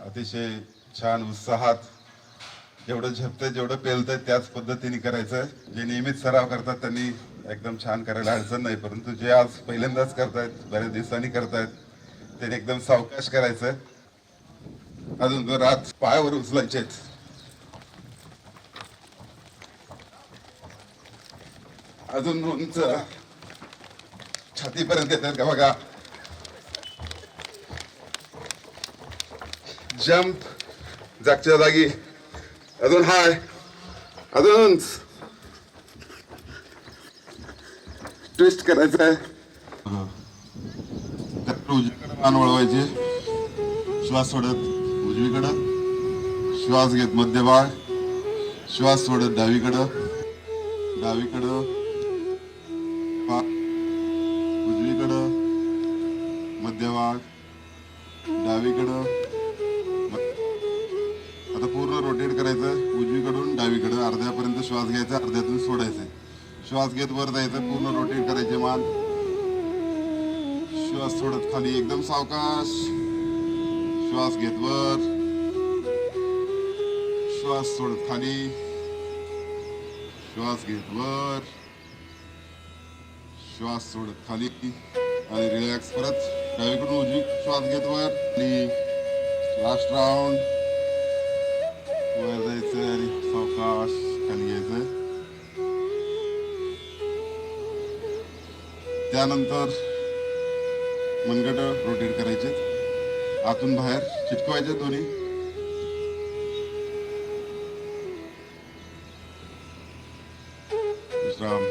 अतिशय छान उत्साहात जेवढं झेपतंय जेवढं पेलतंय त्याच पद्धतीने करायचं. जे नियमित सराव करतात त्यांनी एकदम छान करायला अडचण नाही, परंतु जे आज पहिल्यांदाच करतायत बऱ्याच दिवसांनी करतायत त्यांनी एकदम सावकाश करायचं. अजून जर आज पायावर उचलायचेत, अजून उंच छातीपर्यंत येतात का बघा. जम्प जागच्या जागी, अजून हाय, अजून ट्विस्ट करायचं आहे. उजवीकडे मान वळवायचे, श्वास सोडत उजवीकडं, श्वास घेत मध्यभाग, श्वास सोडत डावीकडं, डावीकडं, उजवीकडं, मध्यभाग, डावीकडं. आता पूर्ण रोटेट करायचं उजवीकडून डावीकडं. अर्ध्यापर्यंत श्वास घ्यायचा, अर्ध्यातून सोडायचं. श्वास घेत वर जायचं, पूर्ण रोटेट करायचे मान. श्वास सोडत खाली एकदम सावकाश, श्वास घेत वर, श्वास सोडत खाली, श्वास घेत वर, श्वास सोडत खाली आणि रिलॅक्स. परत डावीकडून उजवी श्वास घेत वर, लास्ट राऊंड. वर जायचं आणि सावकाश खाली घ्यायचं. त्यानंतर मनगट रोटेट करायचे, आतून बाहेर चिटकवायचे दोन्ही. विश्राम,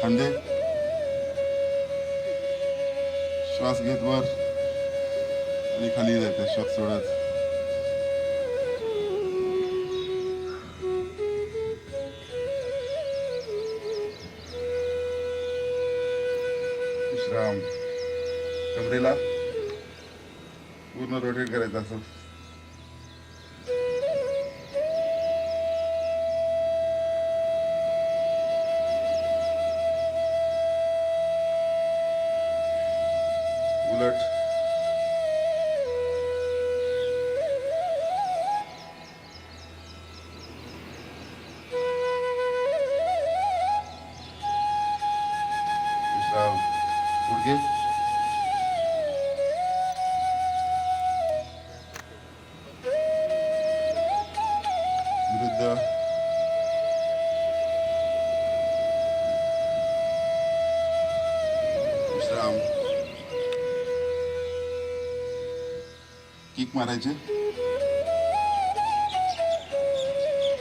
खांदे, श्वास घेत वर आणि खाली जायचं श्वास सोडत. विश्राम, कमरेला पूर्ण रोटेट करायचं असं. उलट, विश्राम, गुडघे, विरुद्ध, विश्राम. किक मारायचे,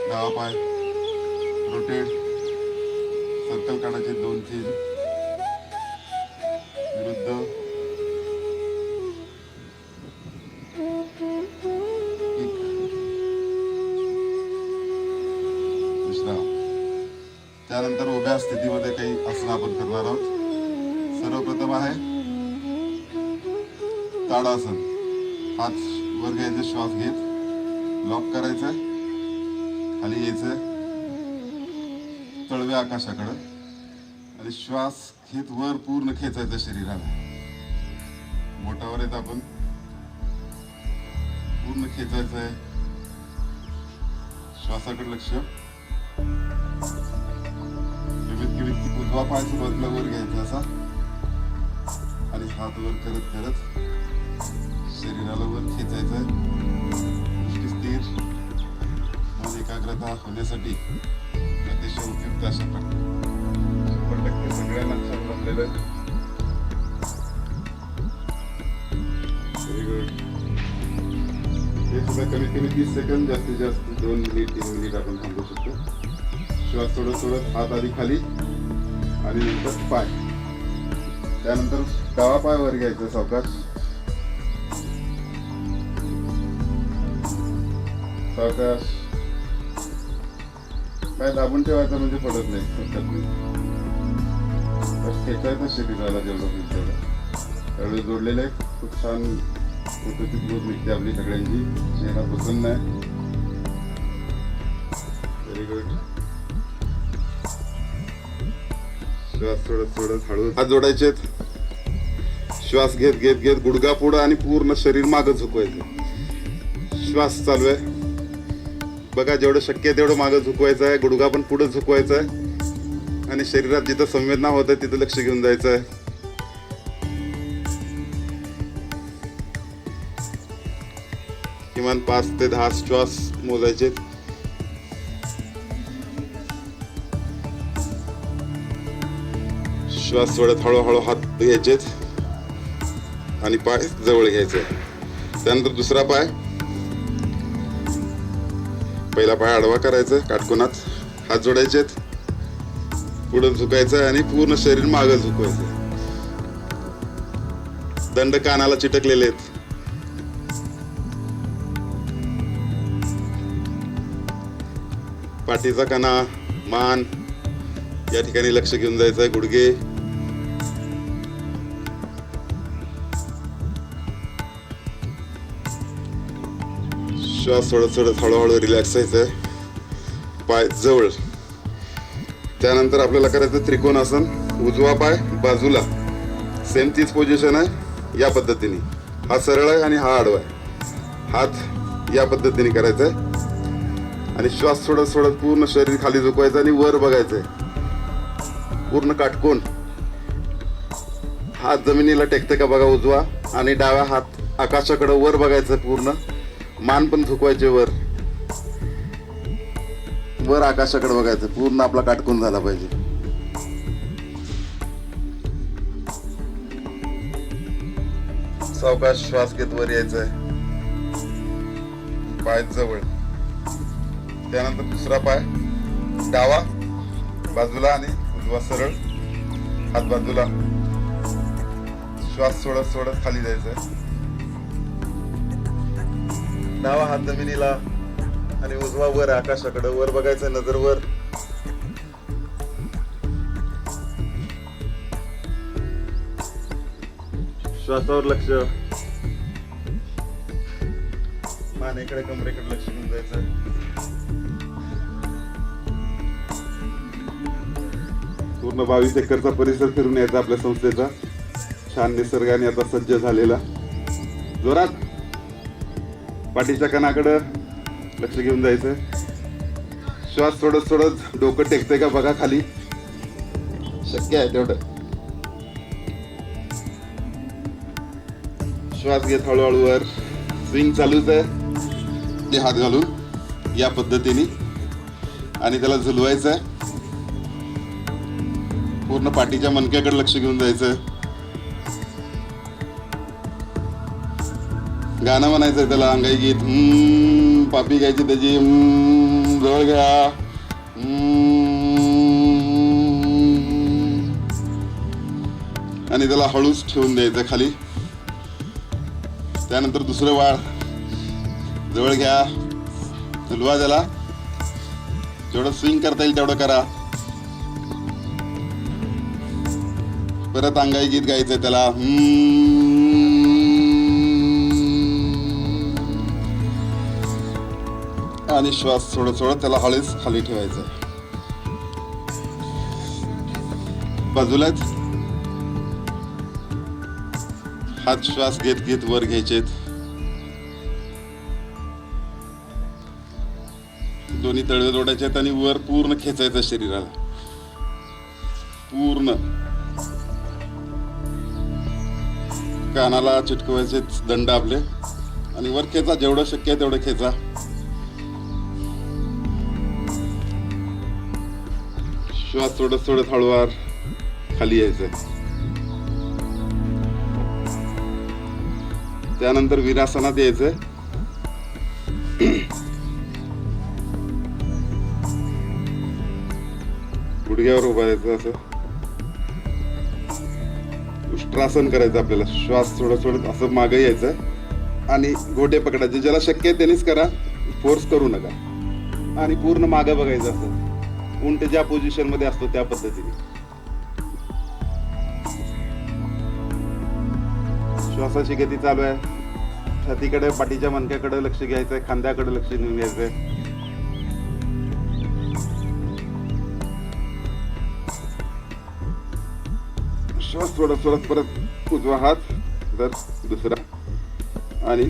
डावा पाय रोटेट, सर्कल काढायचे 2-3, विरुद्ध, किक, विश्राम. त्यानंतर उभ्या स्थितीमध्ये काही आसनं आपण करणार आहोत. सर्वप्रथम आहे ताडासन. हात वर घ्यायचे, श्वास घेत लॉक करायचं, खाली यायचं तळव्या आकाशाकडं आणि श्वास घेत वर पूर्ण खेचायचं शरीराला. बोटावर येत आपण पूर्ण खेचायचं आहे. श्वासाकडे लक्ष. उजवा पाय सुरुवातीला वर घ्यायचा असा आणि हात वर करत करत शरीराला वर खेचायचं आहे. दृष्टी स्थिर, मन एकाग्रता होण्यासाठी अतिशय उपयुक्त अशा प्रकारे 100% सगळ्यांना छान जमलेलं आहे. Very good. हे सुद्धा कमीत कमी 30 सेकंद, जास्तीत जास्त 2 मिनिट 3 मिनिट आपण थांबू शकतो. श्वास सोडत सोडत हात आधी खाली आणि नंतर पाय. त्यानंतर डावा पाय वर घ्यायचा सावकाश, सावकाश. काय दाबून ठेवायचं म्हणजे पडत नाही, फटकत नाही. बस खेचायचं शरीराला जेवढं होईल तेवढं. त्यावेळी जोडलेले खूप छान पद्धतीत ग्रोथ निघते आपली सगळ्यांची. चेहरा प्रसन्न आहे. Very good. श्वास सोडत सोडत हळू हात जोडायचे, श्वास घेत घेत घेत गुडघा पुढं आणि पूर्ण शरीर मागं झुकवायचं. श्वास चालू आहे बघा, जेवढं शक्य आहे तेवढं मागं झुकवायचं आहे. गुडघा पण पुढे झुकवायचा आहे आणि शरीरात जिथं संवेदना होत आहे तिथं लक्ष घेऊन जायचं आहे. किमान 5 ते 10 श्वास मोजायचे. श्वास सोडत हळूहळू हात घ्यायचे आणि पाय जवळ घ्यायचे. त्यानंतर दुसरा पाय, पहिला पाय आडवा करायचा काटकोनात, हात जोडायचे, पुढे झुकायचं आणि पूर्ण शरीर मागं झुकवायचं. दंड कानाला चिटकलेले आहेत. पाठीचा कणा, मान या ठिकाणी लक्ष घेऊन जायचं आहे. गुडघे, श्वास सोडत सोडत हळूहळू रिलॅक्स व्हायचंय. पाय जवळ. त्यानंतर आपल्याला करायचं त्रिकोणासन. उजवा पाय बाजूला, सेम तीच पोझिशन आहे. या पद्धतीने हा सरळ आहे आणि हा आडवा आहे. हात या पद्धतीने करायचा आहे आणि श्वास सोडत सोडत पूर्ण शरीर खाली झुकवायचं आणि वर बघायचंय. पूर्ण काटकोन. हात जमिनीला टेकते का बघा उजवा, आणि डावा हात आकाशाकडे वर बघायचं. पूर्ण मान पण झुकवायचे वर वर आकाशाकडे बघायचं. पूर्ण आपला काटकोन झाला पाहिजे. सावकाश श्वास घेत वर यायचंय. पाय जवळ. त्यानंतर दुसरा पाय डावा बाजूला आणि उजवा सरळ, हात बाजूला. श्वास सोडत सोडत खाली जायचंय. डावा हात जमिनीला आणि उजवा वर आकाशाकडे वर बघायचं. नजर वर. श्वासावर लक्ष. मानेकडे कमरेकडे लक्ष घेऊन जायचं. पूर्ण 22 एकरचा परिसर फिरून यायचा आपल्या संस्थेचा. छान निसर्गाने आता सज्ज झालेला. जोरात पाठीच्या कणाकडे लक्ष घेऊन जायचं. श्वास सोडत सोडत डोकं टेकतंय का बघा खाली. शक्य आहे तेवढं. श्वास घेत हळूहळू वर. स्विंग चालूच आहे. ते हात घालून या पद्धतीने आणि त्याला झुलवायचं आहे. पूर्ण पाठीच्या मणक्याकडे लक्ष घेऊन जायचं. गाणं म्हणायचंय त्याला, अंगाई गीत. पापी घ्यायची त्याची, जवळ घ्या. आणि त्याला हळूच ठेवून द्यायचं खाली. त्यानंतर दुसरं वाळ जवळ घ्या. झुलवा त्याला. जेवढं स्विंग करता येईल तेवढं करा. परत अंगाई गीत गायचंय त्याला. आणि श्वास सोडत सोडत त्याला हळूच खाली ठेवायचं. बाजूलाच हात श्वास घेत घेत वर घ्यायचे. दोन्ही तळवे जोडायचे आणि वर पूर्ण खेचायचं शरीराला. पूर्ण कानाला चिटकवायचे दंड आपले आणि वर खेचा. जेवढं शक्य आहे तेवढं खेचा. श्वास सोडत सोडत हळूवार खाली यायचं. त्यानंतर वीरासनात यायचं. गुडघ्यावर उभा राहायचं. असं उष्ट्रासन करायचं आपल्याला. श्वास सोडत सोडत असं मागे यायचं आणि गोटे पकडायचे. ज्याला शक्य आहे त्यांनीच करा, फोर्स करू नका. आणि पूर्ण मागे बघायचं. असं उंट ज्या पोझिशन मध्ये असतो त्या पद्धतीने. श्वासाची गती चालू आहे. छातीकडे पाठीच्या मणक्याकडे लक्ष घ्यायचंय. खांद्याकडे लक्ष घेऊन घ्यायचंय. श्वास सोडत सोडत परत उजवा हात, तर दुसरा. आणि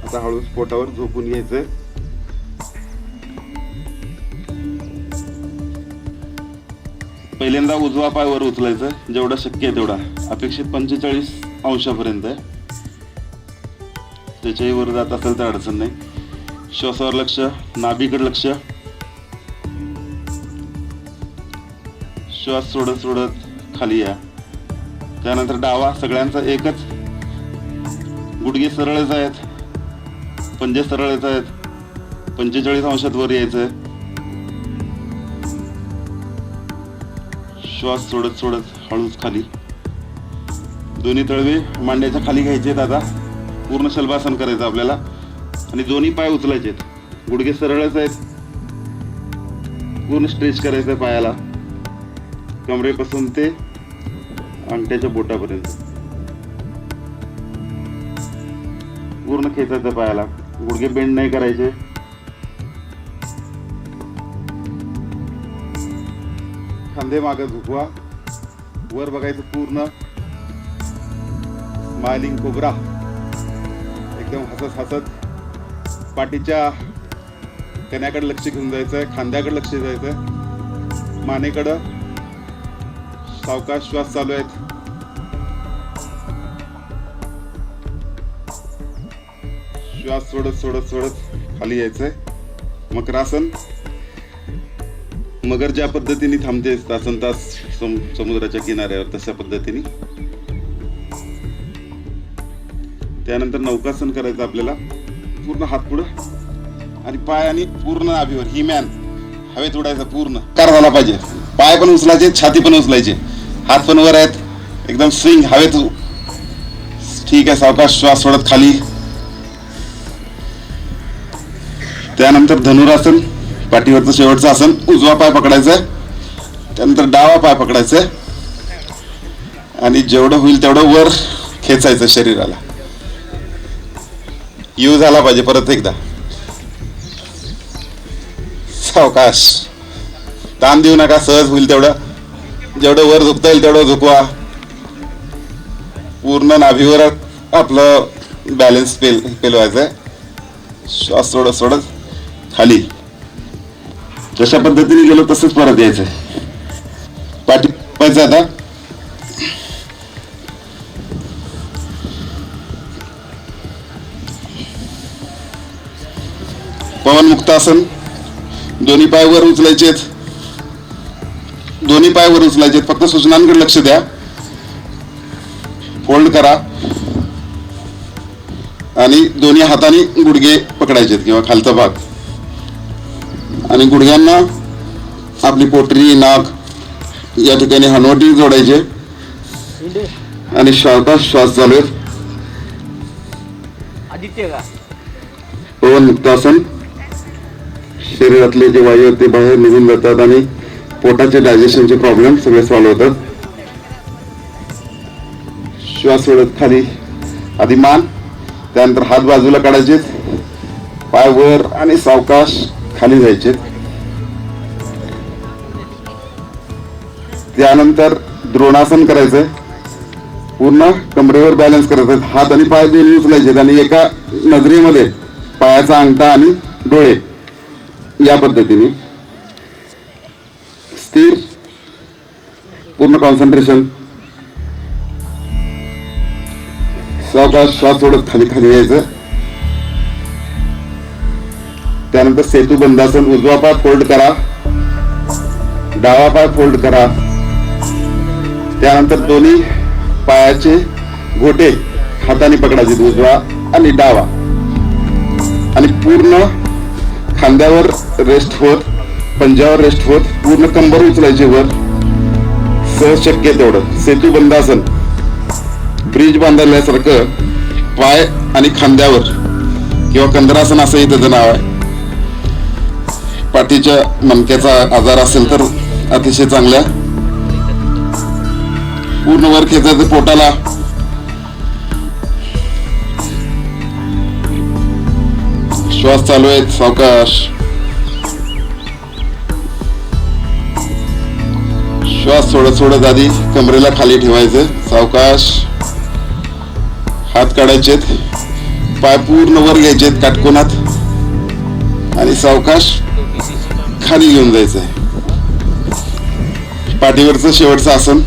आता हळू पोटावर झोपून घ्यायचंय. पहिल्यांदा उजवा पाय वर उचलायचा, जेवढं शक्य आहे तेवढा. अपेक्षित 45 अंशापर्यंत आहे, त्याच्याही वर जात असेल तर अडचण नाही. श्वासावर लक्ष, नाभीकडे लक्ष. श्वास सोडत सोडत खाली या. त्यानंतर डावा सगळ्यांचा एकच. गुडघे सरळच आहेत, पंजे सरळच आहेत. 45 अंशात वर यायचंय. श्वास सोडत सोडत हळूच खाली. दोन्ही तळवे मांड्याच्या खाली घ्यायचे. आता पूर्ण शल्भासन करायचं आपल्याला. आणि दोन्ही पाय उचलायचे. गुडघे सरळच आहेत, पूर्ण स्ट्रेच करायचं पायाला, कमरेपासून ते अंगठ्याच्या बोटापर्यंत पूर्ण खेचायचं पायाला. गुडघे बेंड नाही करायचे. खांदे मागे झुकवा. वर बघायचं पूर्ण स्माइलिंग कोब्रा. एकदम हसत हसत पाठीच्या कण्याकडे लक्ष घेऊन जायचंय, खांद्याकडे लक्ष द्यायचंय, मानेकडं. सावकाश श्वास चालू आहेत. श्वास सोडत सोडत सोडत खाली यायचंय. मकरासन. मगर ज्या पद्धतीने थांबते तासन तास समुद्राच्या किनाऱ्यावर, तशा पद्धतीने. त्यानंतर नौकासन करायचं आपल्याला. पूर्ण हात पुढं आणि पाय आणि पूर्ण नाभीवर. ही मॅन हवेत उडायचा पूर्ण. कार झाला पाहिजे. पाय पण उचलायचे, छाती पण उचलायचे, हात पण वर आहेत. एकदम स्विंग हवेत. ठीक आहे. सावकाश श्वास सोडत खाली. त्यानंतर धनुरासन, पाठीवरचं शेवटचं आसन. उजवा पाय पकडायचा, त्यानंतर डावा पाय पकडायचा आणि जेवढं होईल तेवढं वर खेचायचं शरीराला. यू झाला पाहिजे. परत एकदा सावकाश. ताण देऊ नका. सहज होईल तेवढं. जेवढं वर झुकता येईल तेवढं झुकवा. पूर्ण नाभीवर आपलं बॅलन्स पेलवायचंय. श्वास सोडत सोडत खाली. जशा पद्धतीने गेलो तसंच परत यायचंय. पाठी पाहायचं आता. पवन मुक्तासन. दोन्ही पाय वर उचलायचेत, दोन्ही पाय वर उचलायचेत. फक्त सूचनांकडे लक्ष द्या. फोल्ड करा आणि दोन्ही हाताने गुडघे पकडायचेत किंवा खालचा भाग. आणि गुडघ्यांना आपली पोटरी, नाक या ठिकाणी हनवटी जोडायचे. आणि सावकाश श्वास चालू आहे. पवन मुक्तासन. शरीरातले जे वायू आहेत ते बाहेर निघून जातात आणि पोटाचे डायजेशनचे प्रॉब्लेम सगळे सॉल्व्ह होतात. श्वास सोडत खाली. आधी मान, त्यानंतर हात बाजूला काढायचे, पाय वर आणि सावकाश खाली जायचे. त्यानंतर द्रोणासन करायचंय. पूर्ण कमरेवर बॅलन्स करायचं. हात आणि पाय दोन्ही उचलायचे आणि एका नजरेमध्ये पायाचा अंगठा आणि डोळे या पद्धतीने स्थिर. पूर्ण कॉन्सन्ट्रेशन. सावकाश श्वास सोडत खाली खाली यायचं. त्यानंतर सेतू बंधासन. उजवा पाय फोल्ड करा, डावा पाय फोल्ड करा. त्यानंतर दोन्ही पायाचे घोटे हाताने पकडायचे, उजवा आणि डावा. आणि पूर्ण खांद्यावर रेस्ट होत, पंजावर रेस्ट होत, पूर्ण कंबर उचलायची वर. सहज शक्य तेवढं. सेतू बंधासन. ब्रिज बांधल्यासारखं पाय आणि खांद्यावर किंवा कंदरासन असंही त्याचं नाव आहे. पाठीच्या मणक्याचा आजार असेल तर अतिशय चांगल्या. पूर्ण वर खेचायचं पोटाला. श्वास चालू आहेत. सावकाश श्वास सोडत सोडत आधी कमरेला खाली ठेवायचं. सावकाश हात काढायचेत, पाय पूर्ण वर घ्यायचेत काटकोनात आणि सावकाश खाली घेऊन जायचंय. पाठीवरचं शेवटचं आसन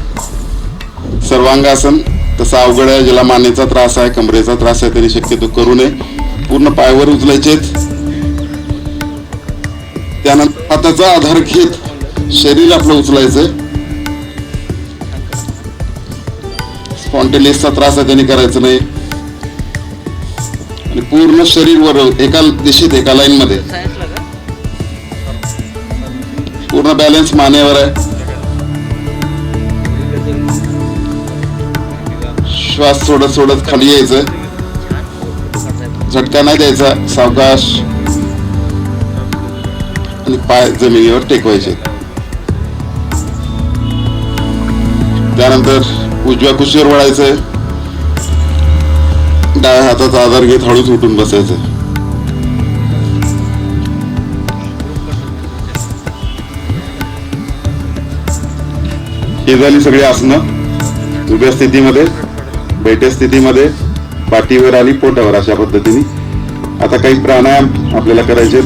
सर्वांगासन. तसं अवघड आहे, ज्याला मानेचा त्रास आहे, कमरेचा त्रास आहे, त्यांनी शक्यतो करू नये. पूर्ण पायवर उचलायचेत. त्यानंतर हाताचा आधार घेत शरीर आपलं उचलायचंय. स्पॉन्टेलियसचा त्रास आहे त्यांनी करायचं नाही. आणि पूर्ण शरीर वर एका दिशेत एका लाईन मध्ये पूर्ण बॅलन्स मानेवर आहे. श्वास सोडत सोडत खाली यायचं. झटका नाही द्यायचा, सावकाश. आणि पाय जमिनीवर टेकवायचे. त्यानंतर उजव्या कुशीवर वळायचंय. डाव्या हाताचा आधार घेत हळूच उठून बसायचं. ही झाली सगळी आसनं. उभ्या स्थितीमध्ये, बैठ्या स्थितीमध्ये, पाठीवर आली पोटावर, अशा पद्धतीने. आता काही प्राणायाम आपल्याला करायचे.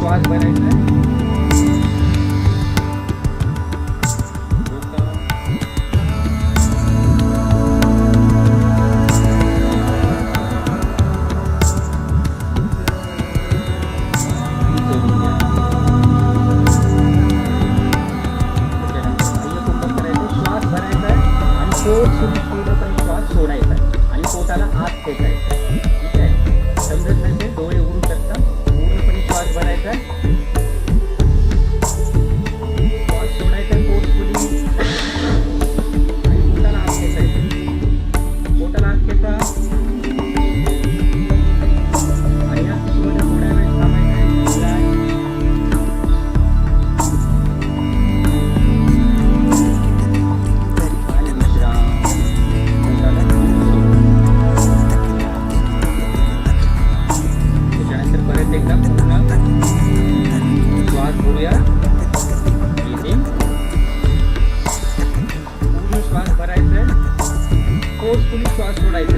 श्वास भरायचा आहे. पूर्णपणे श्वास सोडायचा आणि पोटाला आत खेचायचा. ठीक आहे, समजत नाही ते डोळे उघडू शकता. पूर्णपणे श्वास भरायचा, श्वास सोडायचा फोर्सफुली आणि पोटाला आत खेचायचं. पोटाला आत खेचा आणि या थोड्या वेळ थांबायचं आहे. फोर्सफुली श्वास सोडायचा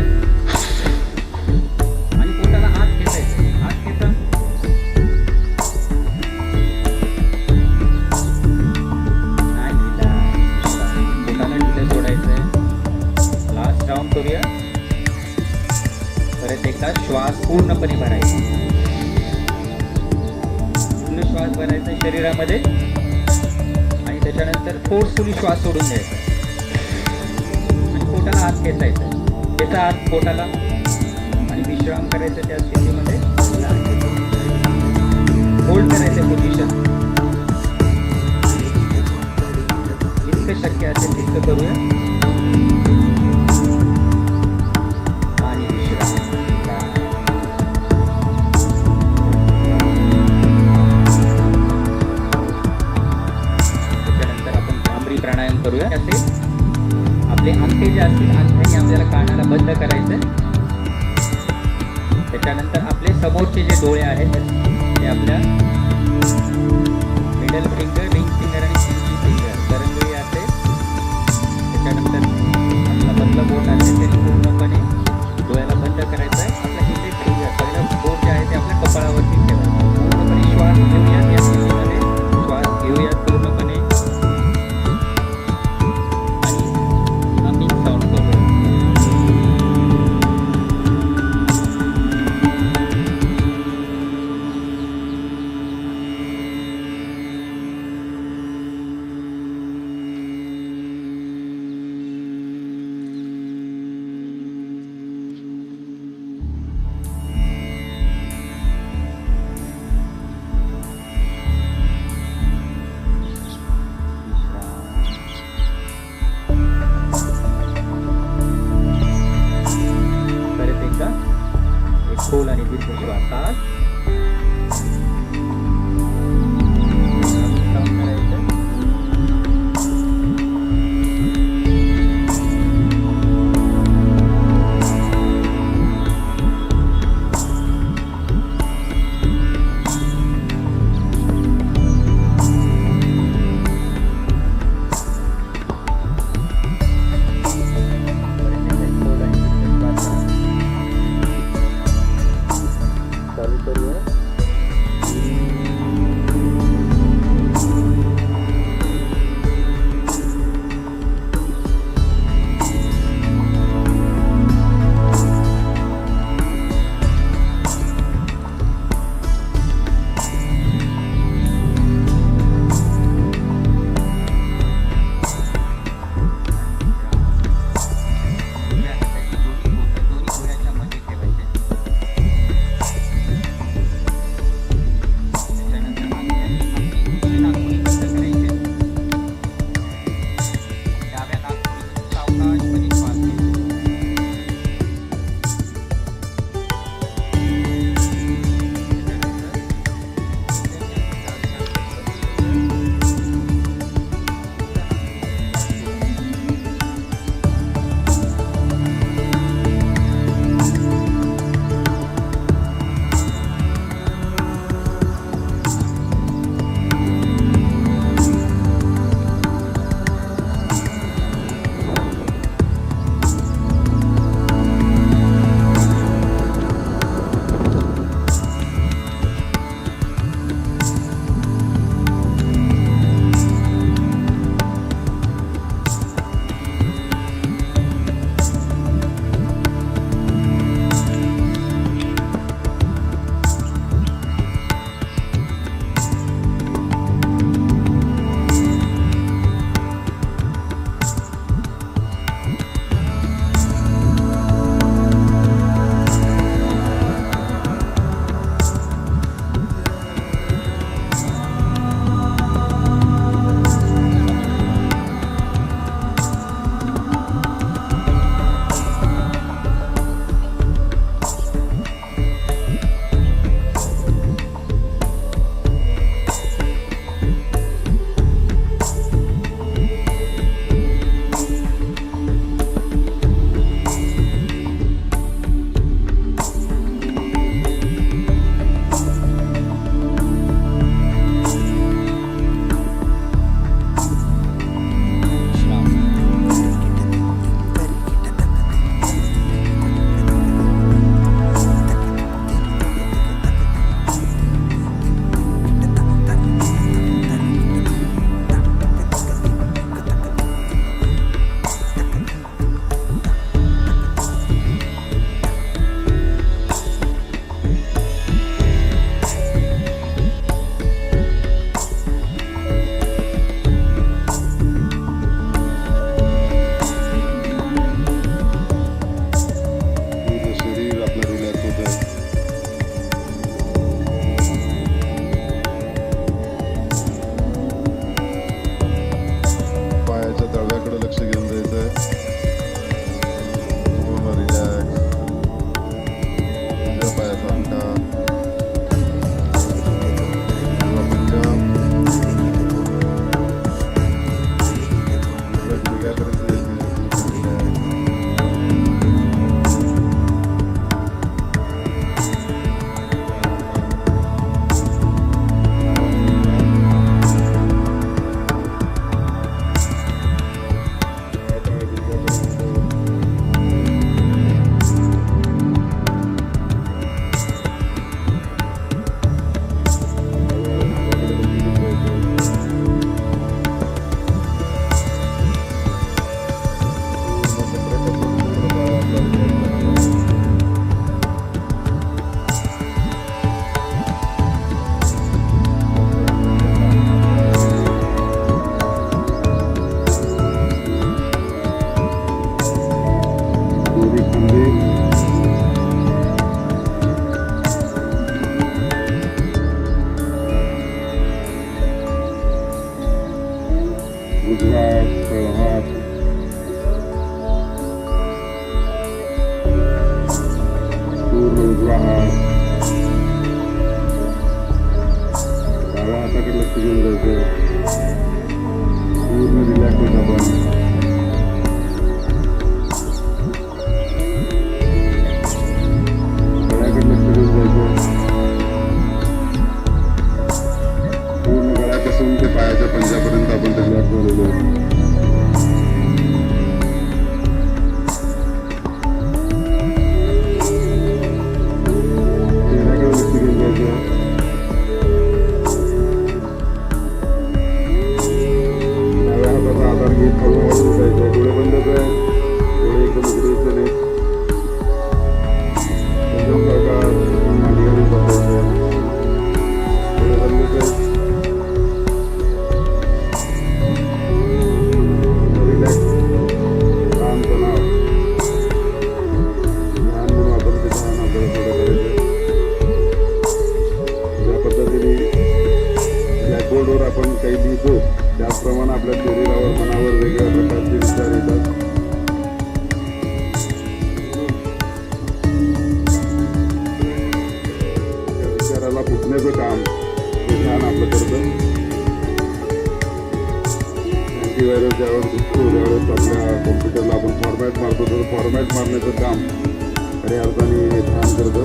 आणि पोटाला आत खेचायचं. आत खेचा, पोटाला ढिलं सोडायचंय. लास्ट राऊंड करूया. परत एकदा श्वास पूर्णपणे भरायचा. पूर्ण श्वास भरायचा शरीरामध्ये आणि त्याच्यानंतर फोर्सफुली श्वास सोडून द्यायचा. पोटाला आत खेचायचं, त्याचा आत पोटाला आणि विश्राम करायचं. त्या स्थितीमध्ये होल्ड करायचं पोझिशन. जितकं शक्य असेल तितकं करूया आणि विश्राम. त्याच्यानंतर आपण भ्रामरी प्राणायाम करूया. असे आपले अंगठे जे असतील अंगठ्याने आपल्याला कानाला बंद करायचं. त्याच्यानंतर आपले समोरचे जे डोळे आहेत ते आपल्या मिडल फिंगर, रिंग फिंगर आणि पिंकी फिंगर करंगळी असेल. त्याच्यानंतर आपला मधलं बोट असेल ते पूर्णपणे डोळ्याला बंद करायचं आहे. आपल्या इथे फिंगर पहिलं बोट जे आहे ते आपल्या कपाळावरती ठेवायचं. पूर्णपणे श्वास घेऊयात. या स्थितीमध्ये श्वास घेऊयात पूर्णपणे श्वासाकडे लक्ष घेऊन जायचं. पूर्ण रिलॅक्स होत आपण. गळ्याकडे लक्ष घेऊन जायचं. पूर्ण गळ्यापासून ते पायाच्या पंजापर्यंत आपण रिलॅक्स झालेलो आहे. चेहऱ्याकडे लक्ष घेऊन जायचं. डाव्या हाताचा आधार घेत हळूहळू उठायचं. डोळे बंद कर. डोळे एकदम उघडायचे नाही. एकदम प्रकार मांडीवरून बसायचं. डोळे बंद कर. रिलॅक्स. शांत नाव. ध्यान म्हणून आपण ते ध्यान आपल्याला थोडं करायचं. ज्या पद्धतीने ब्लॅकबोर्डवर आपण काही लिहितो त्याचप्रमाणे आपल्या शरीरावर मनावर वेगळ्या प्रकारचे विचार येतात. त्या विचाराला फुटण्याचं काम हे ध्यान आपलं करतं. अँटीव्हायरस ज्यावेळेस दिसतो त्यावेळेस आपल्या कॉम्प्युटरला आपण फॉर्मॅट मारतो तर फॉर्मॅट मारण्याचं काम खऱ्या अर्थाने हे ध्यान करतं.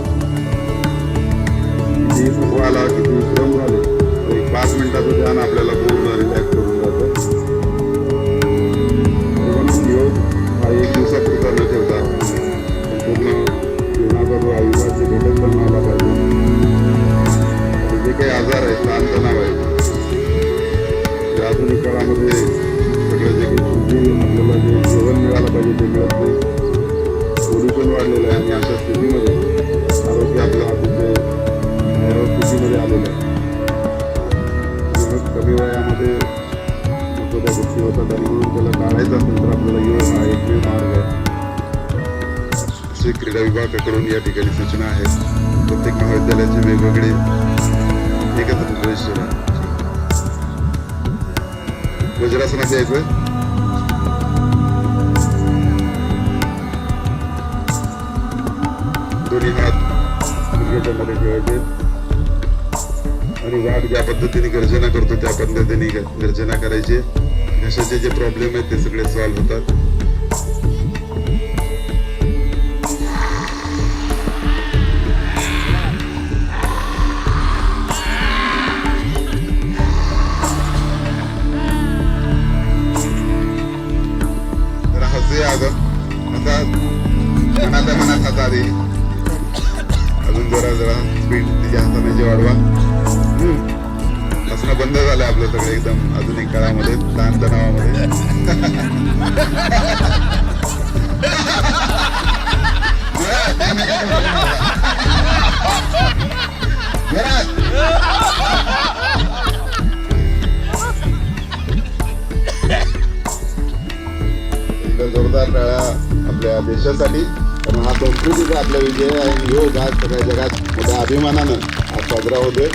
किती थकवा आला किती श्रम झाले तर एक 5 मिनिटाचं ध्यान आपल्याला पूर्ण रिलॅक्स करून जातं. म्हणून योग हा 1 दिवसापुरता न ठेवता पूर्ण जीवनाचा जो आयुष्याचे घटक बनवायला पाहिजे. आणि जे काही आजार आहेत ताणतणाव आहे ते आधुनिक काळामध्ये सगळं जे काही पूर्वी आपल्याला जे जेवण मिळालं पाहिजे ते मिळत नाही. पोल्युशन वाढलेलं आहे आणि अशा स्थितीमध्ये आरोग्य आपलं अतिशय भयावह स्थितीमध्ये आलेलं आहे. कमी वयामध्ये नको त्या गोष्टी होतात आणि म्हणून त्याला टाळायचं असेल तर आपल्याला योग हा एकमेव मार्ग आहे. असे क्रीडा विभागाकडून या ठिकाणी सूचना आहेत. प्रत्येक महाविद्यालयाचे वेगवेगळे एकत्र प्रवेश वज्रासनात यायचं. दोन्ही हात मुलग्याच्यामध्ये ठेवायचे आणि वाघ ज्या पद्धतीने गर्जना करतो त्या पद्धतीने गर्जना करायची. घशाचे जे प्रॉब्लेम आहेत ते सगळे सॉल्व्ह होतात. तर हसे अगं आता मनाच्या मनात हात आधी अजून जरा स्पीड तिच्या हाताने वाढवा. हसणं बंद झालं आपलं सगळं एकदम आधुनिक काळामध्ये ताणतणावामध्ये. एकदा जोरदार टाळ्या आपल्या देशासाठी. कारण हा संस्कृतीचा आपला विजय आहे आणि योग आज सगळ्या जगात मोठ्या अभिमानानं आज साजरा होतोय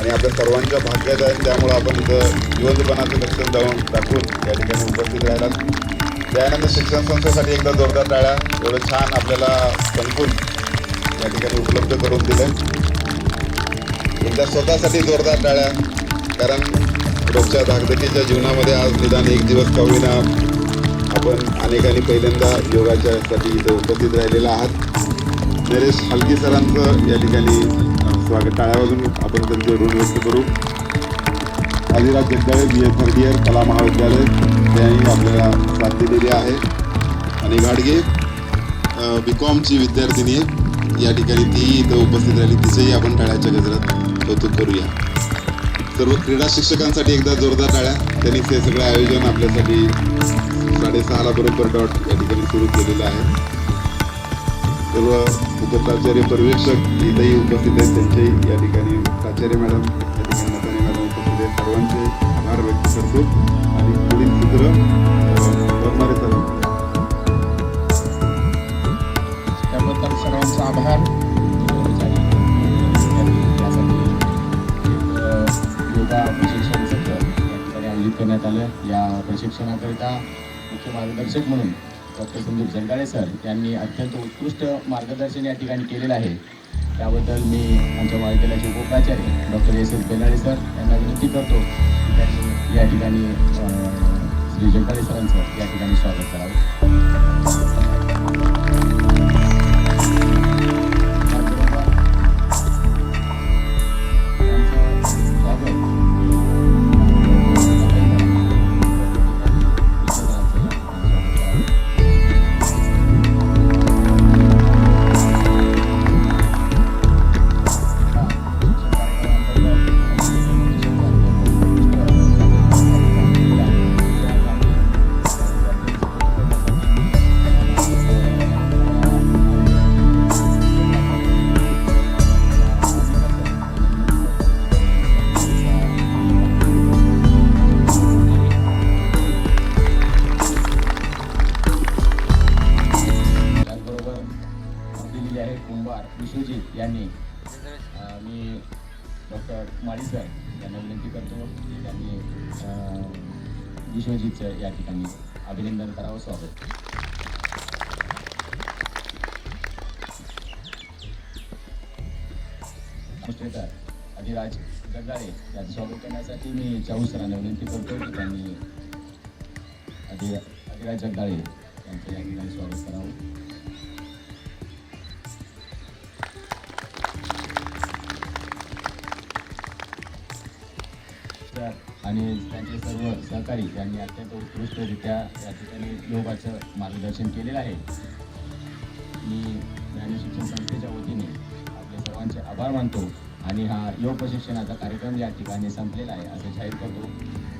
आणि आपल्या सर्वांच्या भाग्यात आहे. त्यामुळं आपण इथं जिवंतपणाचं लक्षण जाऊन टाकून या ठिकाणी उपस्थित राहिला. दयानंद शिक्षण संस्थेसाठी एकदा जोरदार टाळ्या. एवढं छान आपल्याला संकुल या ठिकाणी उपलब्ध करून दिलं. एकदा स्वतःसाठी जोरदार टाळ्या. कारण रोजच्या धाकधकीच्या जीवनामध्ये आज निदान एक दिवस का होईना आपण अनेकांनी पहिल्यांदा योगाच्यासाठी इथं उपस्थित राहिलेला आहात. नरेश हलगी सरांचं या ठिकाणी स्वागत टाळ्या वाजून आपण त्यांचे ऋण व्यक्त करू. Adiraj Jagdale BA third year कला महाविद्यालय त्यांनी आपल्याला साथ दिलेली आहे. आणि घाडगे BComची विद्यार्थिनी आहे. या ठिकाणी ती इथं उपस्थित राहिली. तिचंही आपण टाळ्याच्या गजरात कौतुक करूया. सर्व क्रीडा शिक्षकांसाठी एकदा जोरदार टाळ्या. त्यांनी ते सगळं आयोजन आपल्यासाठी 6:30 बरोबर डॉट या ठिकाणी सुरू केलेलं आहे. सर्व उपप्राचार्य पर्यवेक्षक इथंही उपस्थित आहेत. त्यांचेही या ठिकाणी प्राचार्य मॅडम या ठिकाणी नतानी मॅडम उपस्थित आहेत. सर्वांचे आभार व्यक्त करतो. आणि पुढील सूत्र बनणारे सर त्याबद्दल सर्वांचा आभार. योगा प्रशिक्षण सत्र या ठिकाणी आयोजित करण्यात आलं. या प्रशिक्षणाकरिता मुख्य मार्गदर्शक म्हणून डॉक्टर संदीप जगदाळे सर यांनी अत्यंत उत्कृष्ट मार्गदर्शन या ठिकाणी केलेलं आहे. त्याबद्दल मी आमच्या महाविद्यालयाचे उपप्राचार्य डॉक्टर एस एस बेलाडे सर यांना विनंती करतो की त्यांनी या ठिकाणी श्री जगदाळे सरांचं या ठिकाणी स्वागत करावं. कुंभार विश्वजित यांनी मी डॉक्टर माळी सर यांना विनंती करतो की त्यांनी विश्वजितचं या ठिकाणी अभिनंदन करावं. स्वागत. अधिराज जगदाळे यांचं स्वागत करण्यासाठी मी चाऊ सरांना विनंती करतो की त्यांनी अधिराज जगदाळे यांचं या ठिकाणी स्वागत करावं. आणि त्यांचे सर्व सहकारी यांनी अत्यंत उत्कृष्टरित्या या ठिकाणी योगाचं मार्गदर्शन केलेलं आहे. मी ज्ञान शिक्षण संस्थेच्या वतीने आपले सर्वांचे आभार मानतो आणि हा योग प्रशिक्षणाचा कार्यक्रम या ठिकाणी संपलेला आहे असं जाहीर करतो.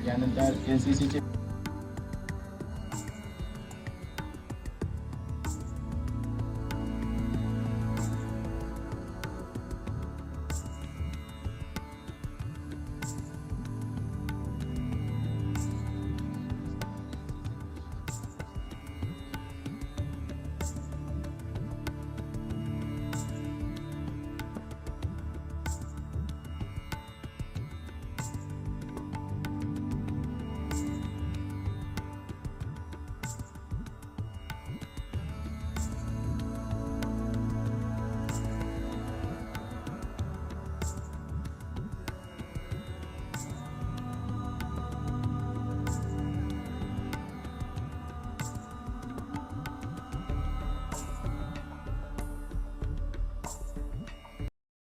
यानंतर NCCचे